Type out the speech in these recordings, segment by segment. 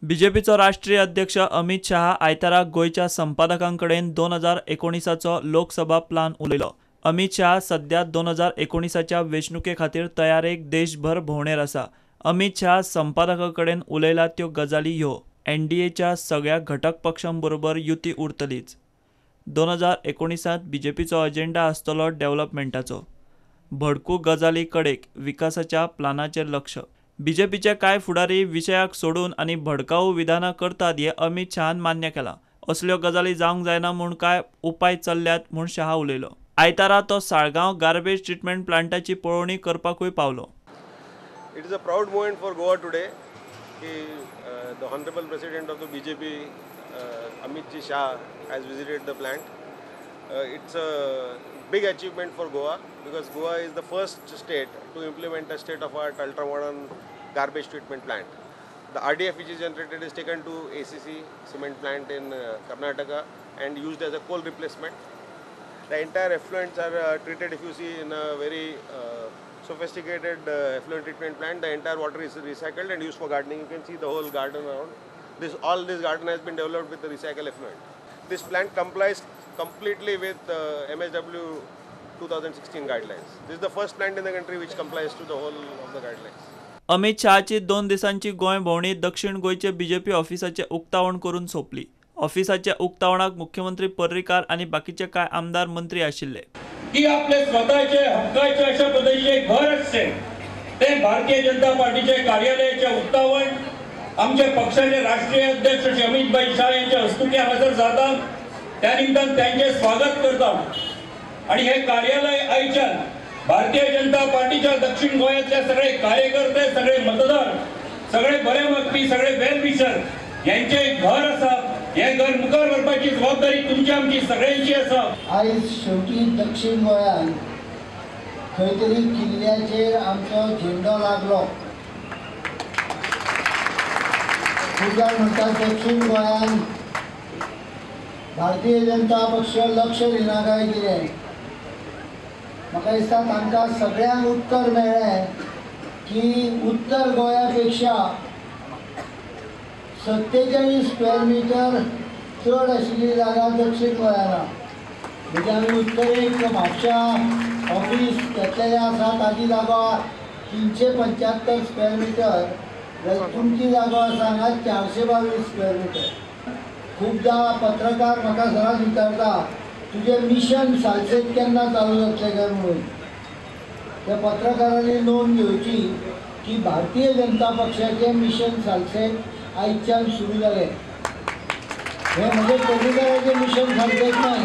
बीजेपीचो राष्ट्रीय अध्यक्ष अमित शाह आयतारा गोयच्या संपादकांकडेन 2019चो लोकसभा प्लान उलयलो। अमित शाह सध्या 2019च्या वेंचणुके खातीर तयारेक देशभर भोंवडेर आसा। अमित शाह संपादकांकडेन उलयला त्यो गजाली ह्यो: एनडीएच्या सगळ्या घटक पक्षांबरोबर युती उरतलीच। 2019त बीजेपीचो अजेंडा आसतलो डेव्हलपमेंटाचो। भडकू गजाली कडेक विकासाच्या प्लानाचेर लक्ष। बीजेपीचे कांय फुडारी विशयाक सोडून आनी भडकाऊ विधानां करतात हें अमित शहान मान्य केलां। असल्यो गजाली जावंक जायना म्हूण कांय उपाय चल्ल्यात म्हूण शाह उलयलो। आयतारा तो साळगांव गार्बेज ट्रीटमेंट प्लांटाची पळोवणी करपाकूय पावलो। It is a proud moment for Goa today. The Honorable President of the BJP, Amit Ji Shah, has visited the plant. It's a big achievement for Goa because Goa is the first state to implement a state-of-art ultra-modern garbage treatment plant. The RDF which is generated is taken to ACC cement plant in Karnataka and used as a coal replacement. The entire effluents are treated, if you see, in a very sophisticated effluent treatment plant. The entire water is recycled and used for gardening. You can see the whole garden around. All this garden has been developed with the recycled effluent. This plant complies completely with MSW 2016 guidelines. This is the first plant in the country which complies to the whole of the guidelines. Amit शहाची 2 दिसांची गोंय भोंवडी दक्षिण गोंयचे BJP ऑफिसाचे उक्तावण करून सोंपली। ऑफिसाच्या उक्तावणाक मुख्यमंत्री पर्रीकार आनी बाकीचे कांय आमदार मंत्री आशिल्ले। की आपले स्वतःचे हक्काचे अशा पद्धतीचे घर असते ते भारतीय जनता पार्टीचे कार्यालयाचे उक्तावण आमचे पक्षाचे राष्ट्रीय अध्यक्ष श्री अमित भाई शाह यांच्या हस्तुकी हजर जातात। त्या निमित्तान त्यांचे स्वागत करतात आणि हे कार्यालय आयच्यान भारतीय जनता पार्टीच्या दक्षिण गोंयातले सगळे कार्यकर्ते, सगळे मतदार, सगळे बरे मागपी, सगळे वेल विशर यांचे घर आसा। हे घर मुखार व्हरपाची जबाबदारी तुमची आमची सगळ्यांची आसा। आयज शेवटी दक्षिण गोंयान खंय तरी किल्ल्याचेर आमचो झेंडो लागलो। खूब म्हणटात दक्षिण गोंयान भारतीय जनता पक्ष लक्ष दिना काय कितें। म्हाका दिसता तांकां सगळ्यांक उत्तर मेळ्ळें की उत्तर गोंया पेक्षा 47 स्क्वेअर मीटर चड आशिल्ली जागा दक्षिण गोंयान। म्हणजे आमी उत्तरेक म्हापशां ऑफिस घेतलेलें आसा, ताची जागा 375 स्क्वेअर मीटर, जाल्यार तुमची जागा आसा हांगा 422 स्क्वेअर मीटर। खूबदां पत्रकार म्हाका सदांच विचारता तुजें मिशन सालसेत केन्ना चालू जातलें काय म्हणून। त्या पत्रकारांनी नोंद घेवची की भारतीय जनता पक्षाचें मिशन सालसेत आयच्यान सुरू जालें। हे म्हणजे पर्रीकाराचें मिशन सालसेत न्हय,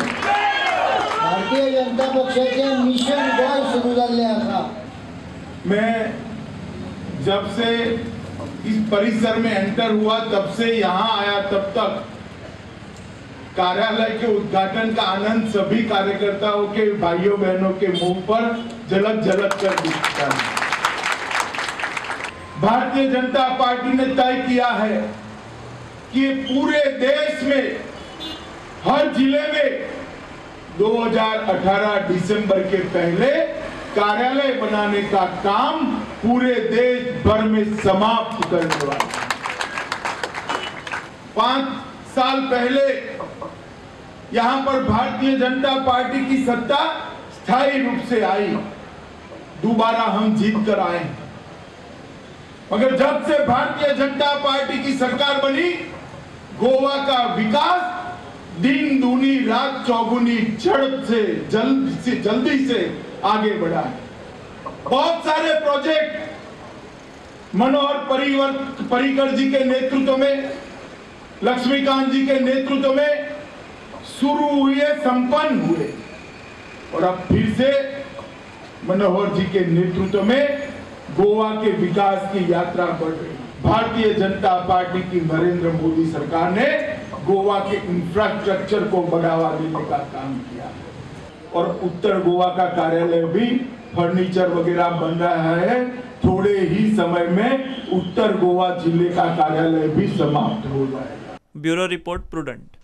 भारतीय जनता पक्षाचें मिशन गोंय सुरू जाल्लें आसा। मैं जब से इस परिसर में एंटर हुआ तब से यहाँ आया तब तक कार्यालय के उद्घाटन का आनंद सभी कार्यकर्ताओं के, भाइयों बहनों के मुंह पर झलक झलक कर दिखता है। भारतीय जनता पार्टी ने तय किया है कि पूरे देश में हर जिले में 2018 दिसंबर के पहले कार्यालय बनाने का काम पूरे देश भर में समाप्त करने वाला। 5 साल पहले यहां पर भारतीय जनता पार्टी की सत्ता स्थायी रूप से आई, दोबारा हम जीत कर आए। मगर जब से भारतीय जनता पार्टी की सरकार बनी, गोवा का विकास दिन दूनी रात चौगुनी झड़प से जल्दी से आगे बढ़ा है। बहुत सारे प्रोजेक्ट मनोहर पर्रीकर जी के नेतृत्व में, लक्ष्मीकांत जी के नेतृत्व में शुरू हुए, संपन्न हुए, और अब फिर से मनोहर जी के नेतृत्व में गोवा के विकास की यात्रा बढ़ रही है। भारतीय जनता पार्टी की नरेंद्र मोदी सरकार ने गोवा के इंफ्रास्ट्रक्चर को बढ़ावा देने का काम किया और उत्तर गोवा का कार्यालय भी फर्नीचर वगैरह बन रहा है। थोड़े ही समय में उत्तर गोवा जिले का कार्यालय भी समाप्त हो जाएगा। Bureau report prudent.